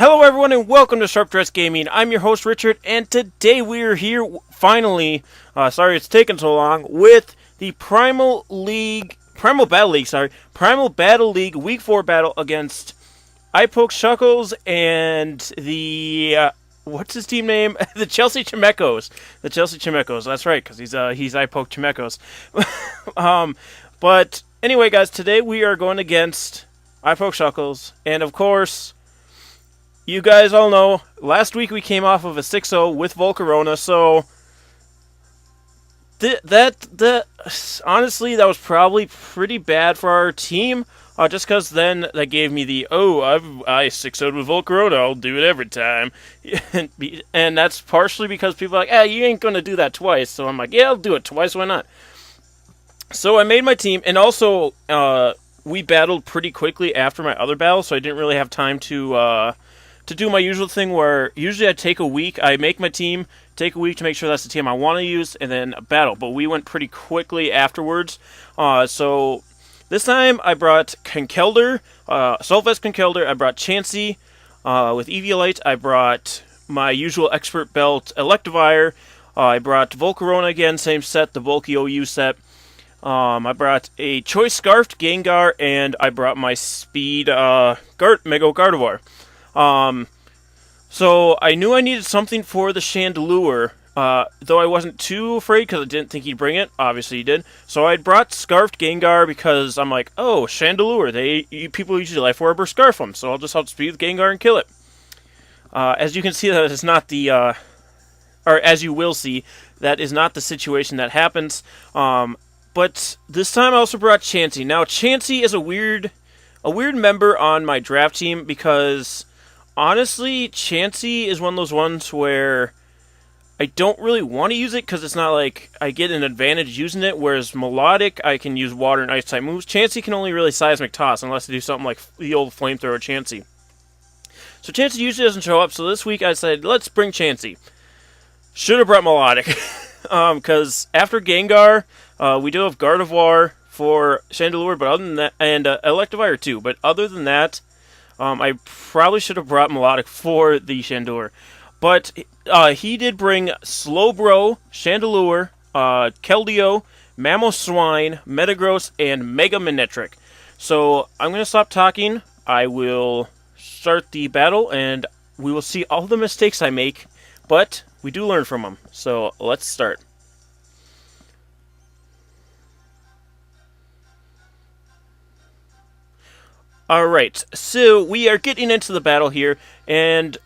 Hello everyone and welcome to Sharp Dress Gaming. I'm your host Richard, and today we are here finally, sorry it's taken so long, with the Primal Battle League Week 4 battle against IPokeShuckles and the, what's his team name? The Chelsea Chimecos. The Chelsea Chimecos, that's right, because he's IPokeShuckles. But anyway guys, today we are going against IPokeShuckles, and of course, you guys all know, last week we came off of a 6-0 with Volcarona, so honestly, that was probably pretty bad for our team, just because then that gave me the, I 6-0'd with Volcarona, I'll do it every time, and that's partially because people are like, you ain't going to do that twice, so I'm like, yeah, I'll do it twice, why not? So I made my team, and also, we battled pretty quickly after my other battle, so I didn't really have time to do my usual thing where usually I take a week, I make my team, take a week to make sure that's the team I want to use, and then battle. But we went pretty quickly afterwards. So this time I brought Conkeldurr, Assault-Vest Conkeldurr, I brought Chansey with Eviolite, I brought my usual Expert Belt Electivire, I brought Volcarona again, same set, the bulky OU set. I brought a Choice Scarfed Gengar, and I brought my Speed Mega Gardevoir. So I knew I needed something for the Chandelure, though I wasn't too afraid because I didn't think he'd bring it. Obviously he did. So I brought Scarfed Gengar because I'm like, oh, Chandelure, people usually Life Orb or Scarf them, so I'll just outspeed the Gengar and kill it. As you can see, that is not the, or as you will see, that is not the situation that happens. But this time I also brought Chansey. Now, Chansey is a weird member on my draft team because honestly, Chansey is one of those ones where I don't really want to use it because it's not like I get an advantage using it, whereas Melodic, I can use water and ice type moves. Chansey can only really Seismic Toss unless I do something like the old Flamethrower Chansey. So Chansey usually doesn't show up, so this week I said, let's bring Chansey. Should have brought Melodic, because after Gengar, we do have Gardevoir for Chandelure, but other than that, and Electivire too, but other than that, I probably should have brought Melodic for the Chandelure. But he did bring Slowbro, Chandelure, Keldeo, Mamoswine, Metagross, and Mega Manectric. So I'm going to stop talking. I will start the battle, and we will see all the mistakes I make, but we do learn from them. So let's start. Alright, so we are getting into the battle here, and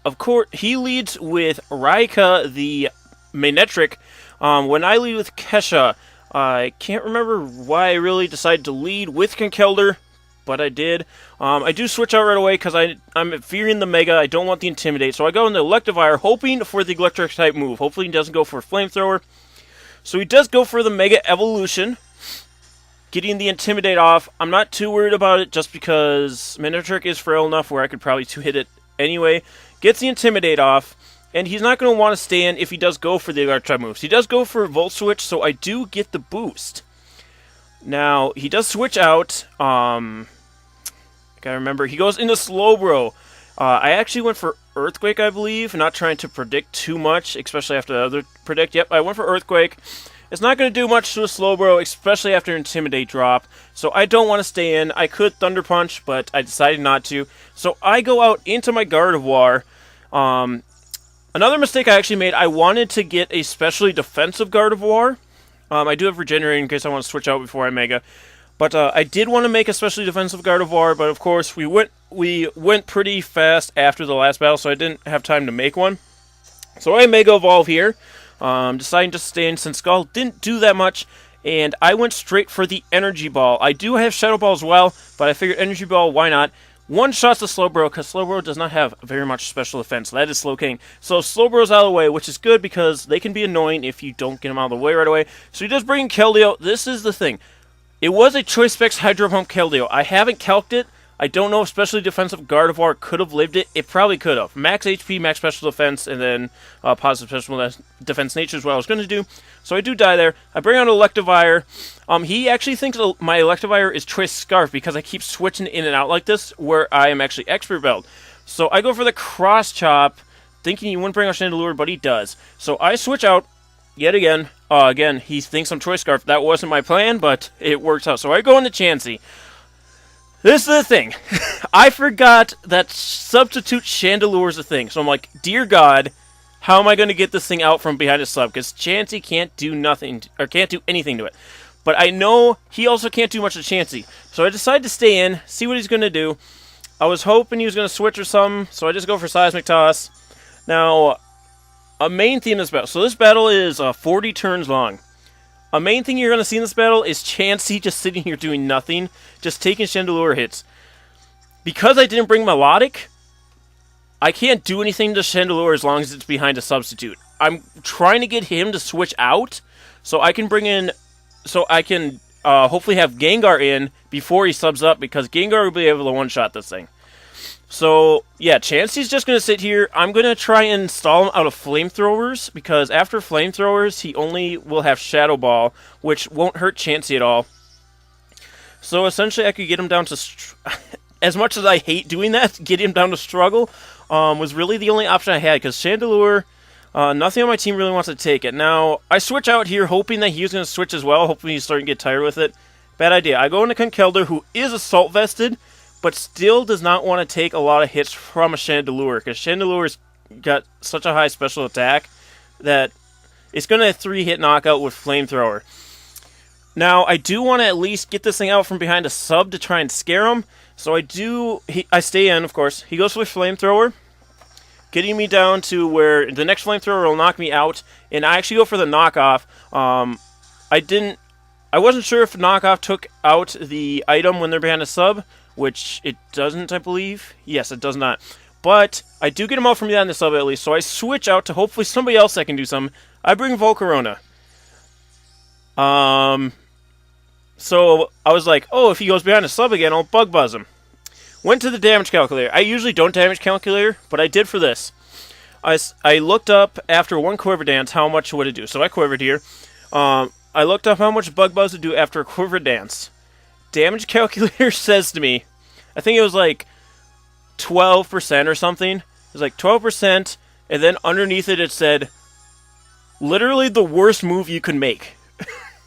of course, he leads with Raika, the Manectric. When I lead with Kesha, I can't remember why I really decided to lead with Conkeldurr, but I did. I do switch out right away because I'm fearing the Mega, I don't want the Intimidate, so I go into Electivire hoping for the Electric type move. Hopefully he doesn't go for a Flamethrower. So he does go for the Mega Evolution, getting the Intimidate off. I'm not too worried about it just because Manectric is frail enough where I could probably two-hit it anyway. Gets the Intimidate off, and he's not going to want to stand if he does go for the Electric type moves. He does go for Volt Switch, so I do get the boost. Now, he does switch out. I gotta remember, he goes into Slowbro. I actually went for Earthquake, I believe, not trying to predict too much, especially after the other predict. Yep, I went for Earthquake. It's not going to do much to a Slowbro, especially after Intimidate drop, so I don't want to stay in. I could Thunder Punch, but I decided not to. So I go out into my Gardevoir. Another mistake I actually made, I wanted to get a specially defensive Gardevoir. I do have Regenerating in case I want to switch out before I Mega. But I did want to make a specially defensive Gardevoir, but of course we went pretty fast after the last battle, so I didn't have time to make one. So I Mega Evolve here. Deciding to stay in since Skull didn't do that much, and I went straight for the Energy Ball. I do have Shadow Ball as well, but I figured Energy Ball, why not? One shot's the Slowbro, because Slowbro does not have very much special defense. That is Slowking. So Slowbro's out of the way, which is good because they can be annoying if you don't get them out of the way right away. So he does bring in Keldeo. This is the thing. It was a Choice Specs Hydro Pump Keldeo. I haven't calced it. I don't know if Specially Defensive Gardevoir could have lived it. It probably could have. Max HP, max Special Defense, and then Positive Special Defense Nature is what I was going to do. So I do die there. I bring out Electivire. He actually thinks my Electivire is Choice Scarf because I keep switching in and out like this, where I am actually Expert Belt. So I go for the cross chop, thinking he wouldn't bring out Chandelure, but he does. So I switch out yet again. Again, he thinks I'm Choice Scarf. That wasn't my plan, but it works out. So I go into Chansey. This is the thing. I forgot that substitute Chandelure is a thing. So I'm like, dear God, how am I going to get this thing out from behind a sub? Because Chansey can't do nothing, or can't do anything to it. But I know he also can't do much to Chansey. So I decided to stay in, see what he's going to do. I was hoping he was going to switch or something, so I just go for Seismic Toss. Now, a main theme in this battle. So this battle is 40 turns long. A main thing you're going to see in this battle is Chansey just sitting here doing nothing, just taking Chandelure hits. Because I didn't bring Melodic, I can't do anything to Chandelure as long as it's behind a substitute. I'm trying to get him to switch out, so I can bring in... So I can hopefully have Gengar in before he subs up, because Gengar will be able to one-shot this thing. So, yeah, Chansey's just going to sit here. I'm going to try and stall him out of Flamethrowers, because after Flamethrowers, he only will have Shadow Ball, which won't hurt Chansey at all. So, essentially, I could get him down to... as much as I hate doing that, get him down to struggle was really the only option I had, because Chandelure... nothing on my team really wants to take it. Now, I switch out here hoping that he was going to switch as well, hoping he's starting to get tired with it. Bad idea. I go into Conkeldurr, who is Assault Vested, but still does not want to take a lot of hits from a Chandelure, because Chandelure's got such a high special attack that it's going to 3-hit knockout with Flamethrower. Now, I do want to at least get this thing out from behind a sub to try and scare him, so I stay in, of course. He goes for Flamethrower, getting me down to where the next Flamethrower will knock me out, and I actually go for the knockoff. I wasn't sure if knockoff took out the item when they're behind a sub, which it doesn't, I believe. Yes, it does not. But I do get him out from behind the sub at least, so I switch out to hopefully somebody else that can do something. I bring Volcarona. So I was like, oh, if he goes behind a sub again, I'll Bug Buzz him. Went to the damage calculator. I usually don't damage calculator, but I did for this. I looked up after one Quiver Dance how much would it do. So I quivered here. I looked up how much Bug Buzz would do after a Quiver Dance. Damage calculator says to me, I think it was like 12% or something. It was like 12%, and then underneath it said, literally the worst move you can make.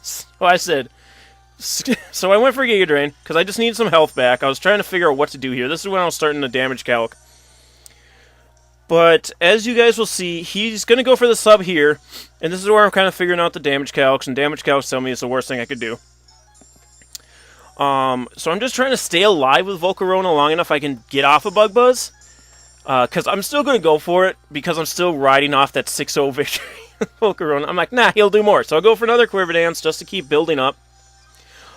So I said... So I went for Giga Drain, because I just needed some health back. I was trying to figure out what to do here. This is when I was starting the damage calc. But, as you guys will see, he's going to go for the sub here, and this is where I'm kind of figuring out the damage calcs, and damage calcs tell me it's the worst thing I could do. So I'm just trying to stay alive with Volcarona long enough I can get off a Bug Buzz, because I'm still going to go for it, because I'm still riding off that 6-0 victory with Volcarona. I'm like, nah, he'll do more. So I'll go for another Quiver Dance just to keep building up.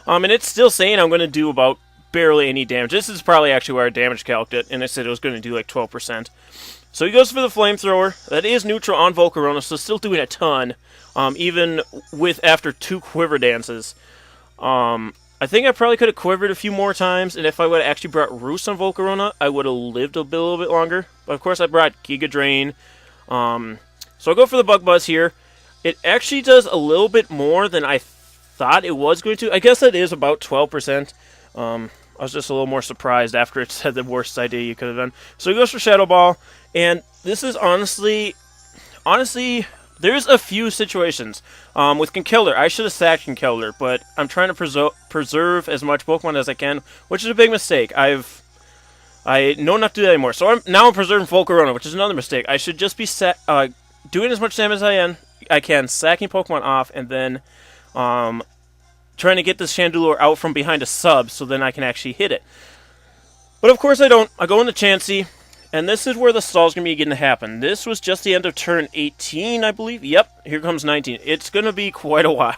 And it's still saying I'm going to do about barely any damage. This is probably actually where I damage calced it, and it said it was going to do like 12%. So he goes for the Flamethrower. That is neutral on Volcarona, so still doing a ton, even with after 2 Quiver Dances. I think I probably could have quivered a few more times, and if I would have actually brought Roost on Volcarona, I would have lived a little bit longer. But of course I brought Giga Drain. So I go for the Bug Buzz here. It actually does a little bit more than I thought it was going to. I guess it is about 12%. I was just a little more surprised after it said the worst idea you could have done. So he goes for Shadow Ball, and this is honestly, there's a few situations. With Conkeldurr, I should have sacked Conkeldurr, but I'm trying to preserve as much Pokemon as I can, which is a big mistake. I know not to do that anymore. So I'm preserving Volcarona, which is another mistake. I should just be doing as much damage as I can, sacking Pokemon off, and then trying to get this Chandelure out from behind a sub so then I can actually hit it. But of course I don't. I go into Chansey, and this is where the stall's going to be getting to happen. This was just the end of turn 18, I believe. Yep, here comes 19. It's going to be quite a while.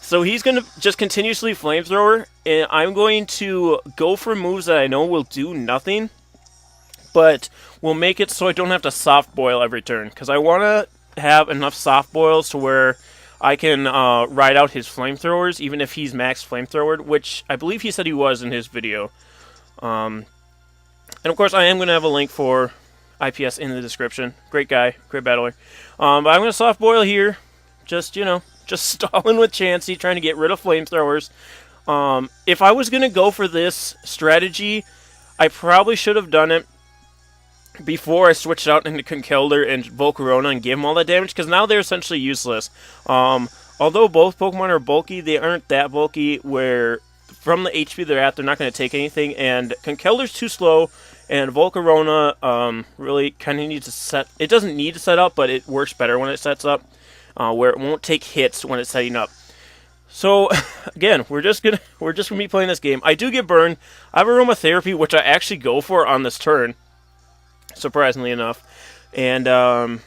So he's going to just continuously Flamethrower, and I'm going to go for moves that I know will do nothing, but will make it so I don't have to Soft Boil every turn, because I want to have enough Soft Boils to where I can ride out his Flamethrowers, even if he's max Flamethrowered, which I believe he said he was in his video. And of course, I am going to have a link for IPS in the description. Great guy, great battler. But I'm going to Soft Boil here, just stalling with Chansey, trying to get rid of Flamethrowers. If I was going to go for this strategy, I probably should have done it before I switched out into Conkeldurr and Volcarona and gave them all that damage, because now they're essentially useless. Although both Pokemon are bulky, they aren't that bulky where from the HP they're at, they're not going to take anything, and Conkeldurr's too slow, and Volcarona really kind of needs to set... It doesn't need to set up, but it works better when it sets up, where it won't take hits when it's setting up. So, again, we're just gonna be playing this game. I do get burned. I have Aromatherapy, which I actually go for on this turn, surprisingly enough. And, yeah,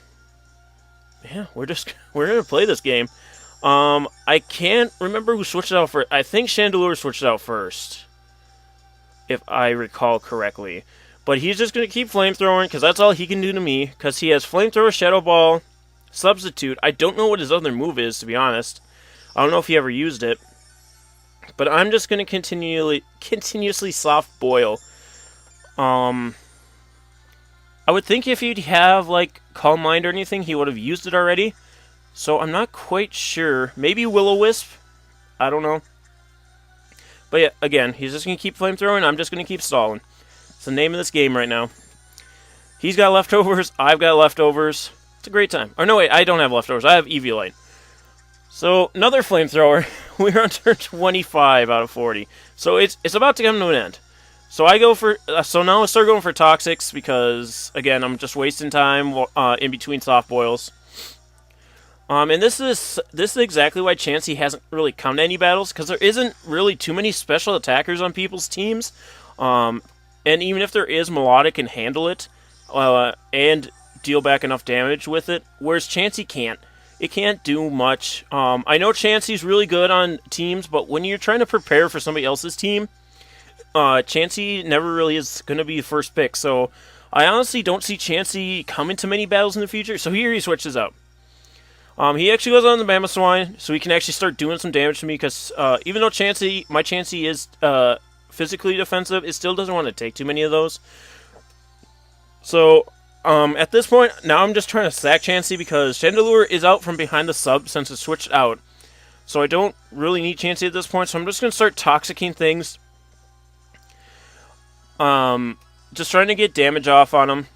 we're gonna play this game. I can't remember who switched it out first. I think Chandelure switched it out first, if I recall correctly. But he's just gonna keep Flamethrowing, because that's all he can do to me, because he has Flamethrower, Shadow Ball, Substitute. I don't know what his other move is, to be honest. I don't know if he ever used it. But I'm just going to continuously soft boil. I would think if he'd have, like, Calm Mind or anything, he would have used it already. So I'm not quite sure. Maybe Will-O-Wisp? I don't know. But yeah, again, he's just going to keep Flamethrowing. I'm just going to keep stalling. It's the name of this game right now. He's got leftovers. I've got leftovers. It's a great time. Or no, wait, I don't have leftovers. I have Eviolite. So, another Flamethrower. We're on turn 25 out of 40. So, it's about to come to an end. So, I go for... so, now I start going for Toxics because, again, I'm just wasting time in between soft boils. And this is exactly why Chansey hasn't really come to any battles, because there isn't really too many special attackers on people's teams. And even if there is, Melodic can handle it and deal back enough damage with it, whereas Chansey can't. It can't do much. I know Chansey's really good on teams, but when you're trying to prepare for somebody else's team, Chansey never really is going to be the first pick. So I honestly don't see Chansey coming to many battles in the future. So here he switches out. He actually goes on the Mamoswine, so he can actually start doing some damage to me, because even though my Chansey is physically defensive, it still doesn't want to take too many of those. So... at this point, now I'm just trying to sack Chansey because Chandelure is out from behind the sub since it switched out. So I don't really need Chansey at this point, so I'm just going to start Toxicking things. Just trying to get damage off on him.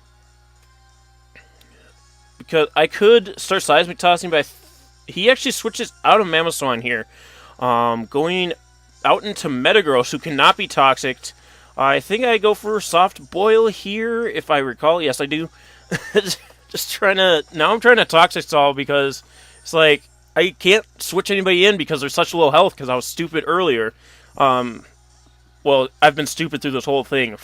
Because I could start Seismic Tossing, but he actually switches out of Mamoswine here. Going out into Metagross, who cannot be Toxicked. I think I go for Soft Boil here, if I recall. Yes, I do. Just trying to... Now I'm trying to Toxic Stall because it's like, I can't switch anybody in because they're such low health because I was stupid earlier. Well, I've been stupid through this whole thing.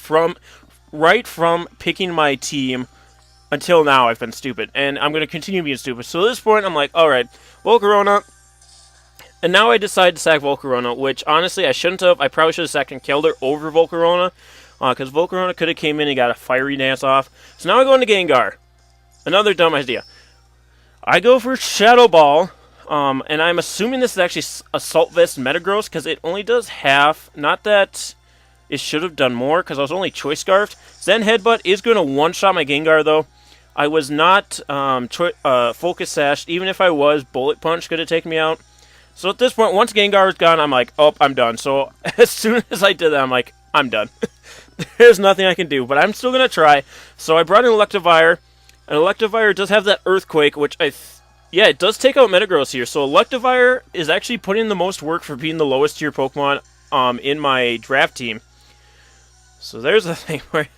Right from picking my team until now, I've been stupid. And I'm going to continue being stupid. So at this point, I'm like, alright, Volcarona... And now I decide to sack Volcarona, which honestly I shouldn't have. I probably should have sacked Conkeldurr over Volcarona, because Volcarona could have came in and got a Fiery Dance off. So now I go into Gengar. Another dumb idea. I go for Shadow Ball, and I'm assuming this is actually Assault Vest Metagross, because it only does half. Not that it should have done more, because I was only Choice Scarfed. Zen Headbutt is going to one-shot my Gengar, though. I was not Focus Sashed. Even if I was, Bullet Punch could have taken me out. So at this point, once Gengar is gone, I'm like, oh, I'm done. So as soon as I did that, I'm like, I'm done. There's nothing I can do, but I'm still going to try. So I brought in Electivire, and Electivire does have that Earthquake, which yeah, it does take out Metagross here. So Electivire is actually putting in the most work for being the lowest tier Pokemon in my draft team. So there's the thing where...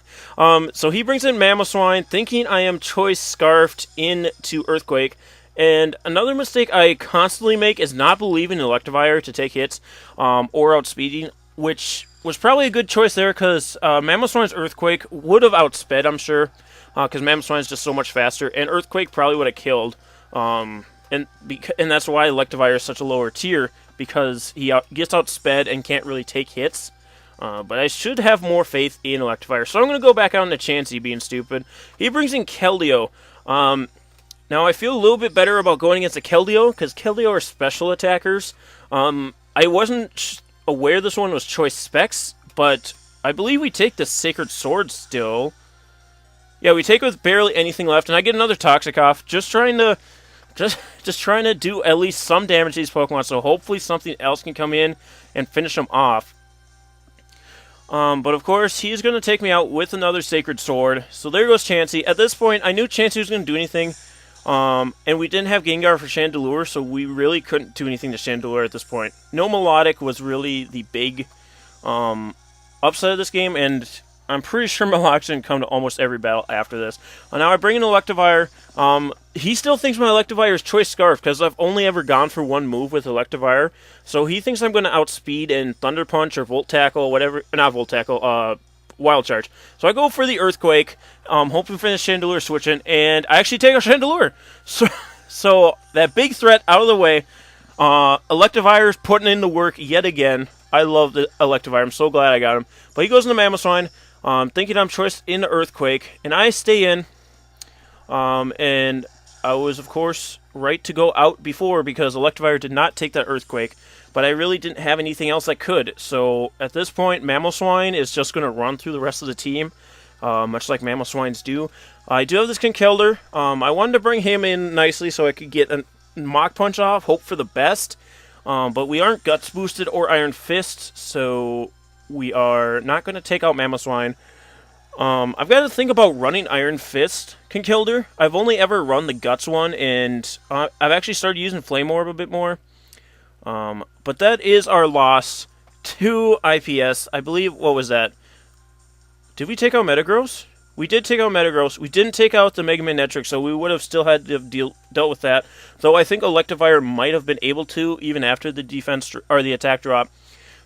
so he brings in Mamoswine, thinking I am Choice Scarfed into Earthquake. And another mistake I constantly make is not believing in Electivire to take hits or outspeeding, which was probably a good choice there because Mamoswine's Earthquake would have outsped, I'm sure, because Mamoswine's just so much faster, and Earthquake probably would have killed. And that's why Electivire is such a lower tier, because he gets outsped and can't really take hits. But I should have more faith in Electivire. So I'm going to go back out into Chansey being stupid. He brings in Keldeo. Now, I feel a little bit better about going against a Keldeo, because Keldeo are special attackers. I wasn't aware this one was Choice Specs, but I believe we take the Sacred Sword still. Yeah, we take it with barely anything left, and I get another Toxic off, just trying to do at least some damage to these Pokemon, so hopefully something else can come in and finish them off. But of course, he's going to take me out with another Sacred Sword. So there goes Chansey. At this point, I knew Chansey was going to do anything. And we didn't have Gengar for Chandelure, so we really couldn't do anything to Chandelure at this point. No Melodic was really the big upside of this game, and I'm pretty sure Melodic's going to come to almost every battle after this. Now I bring in Electivire. He still thinks my Electivire is Choice Scarf, because I've only ever gone for one move with Electivire. So he thinks I'm going to outspeed in Thunder Punch or Volt Tackle, whatever. Not Volt Tackle, Wild Charge. So I go for the Earthquake, hoping for the Chandelure switching, and I actually take out Chandelure. So that big threat out of the way. Electivire's putting in the work yet again. I love the Electivire. I'm so glad I got him. But he goes into Mamoswine, thinking I'm choice in the Earthquake, and I stay in. And I was, of course, right to go out before because Electivire did not take that Earthquake. But I really didn't have anything else that could. So at this point, Mamoswine is just going to run through the rest of the team, much like Mamoswines do. I do have this Conkeldurr. I wanted to bring him in nicely so I could get a Mach Punch off, hope for the best. But we aren't Guts boosted or Iron Fist, so we are not going to take out Mamoswine. I've got to think about running Iron Fist Conkeldurr. I've only ever run the Guts one, and I've actually started using Flame Orb a bit more. But that is our loss to IPS. I believe, what was that? Did we take out Metagross? We did take out Metagross. We didn't take out the Mega Manectric, so we would have still had to have dealt with that. Though I think Electivire might have been able to, even after the defense or the attack drop.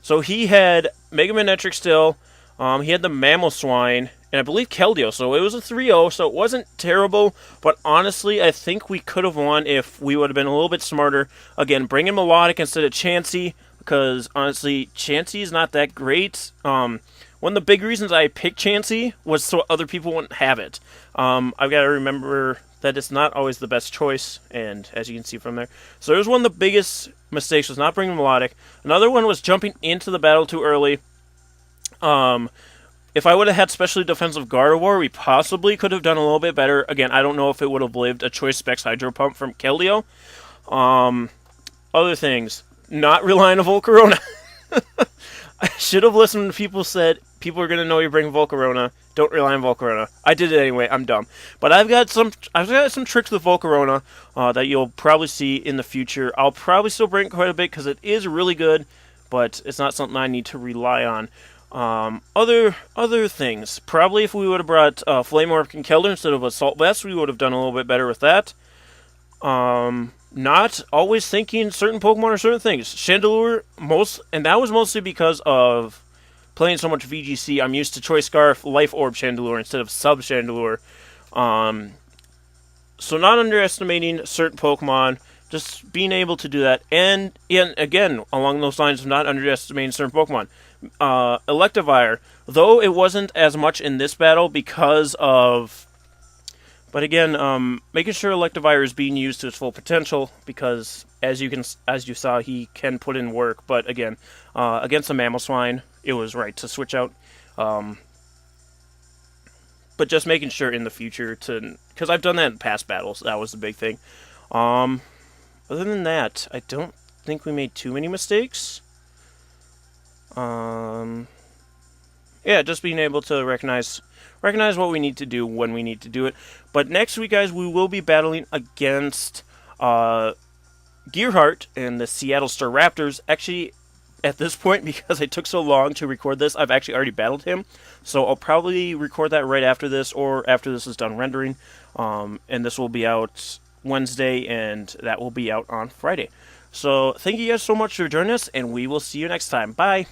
So he had Mega Manectric still. He had the Mamoswine, and I believe Keldeo. So it was a 3-0, so it wasn't terrible. But honestly, I think we could have won if we would have been a little bit smarter. Again, bring in Melodic instead of Chansey, because honestly, Chansey is not that great. One of the big reasons I picked Chansey was so other people wouldn't have it. I've got to remember that it's not always the best choice, and as you can see from there. So it was one of the biggest mistakes, was not bringing Melodic. Another one was jumping into the battle too early. If I would have had specially defensive Gardevoir, we possibly could have done a little bit better. Again, I don't know if it would have lived a Choice Specs Hydro Pump from Keldeo. Other things, not relying on Volcarona. I should have listened when people said, people are going to know you bring Volcarona. Don't rely on Volcarona. I did it anyway. I'm dumb. But I've got some tricks with Volcarona that you'll probably see in the future. I'll probably still bring it quite a bit because it is really good, but it's not something I need to rely on. Other things. Probably if we would have brought Flame Orb Conkeldurr instead of Assault Vest, we would have done a little bit better with that. Not always thinking certain Pokemon or certain things. Chandelure, and that was mostly because of playing so much VGC. I'm used to Choice Scarf, Life Orb Chandelure instead of Sub Chandelure. So not underestimating certain Pokemon, just being able to do that. And again, along those lines of not underestimating certain Pokemon. Electivire, though it wasn't as much in this battle because of... But again, making sure Electivire is being used to its full potential, because as you saw, he can put in work. But again, against the Mamoswine, it was right to switch out. But just making sure in the future because I've done that in past battles. That was the big thing. Other than that, I don't think we made too many mistakes. Yeah, just being able to recognize what we need to do when we need to do it. But next week, guys, we will be battling against Gearhart and the Seattle Star Raptors. Actually, at this point, because it took so long to record this, I've actually already battled him. So I'll probably record that right after this, or after this is done rendering. And this will be out Wednesday, and that will be out on Friday. So thank you guys so much for joining us, and we will see you next time. Bye!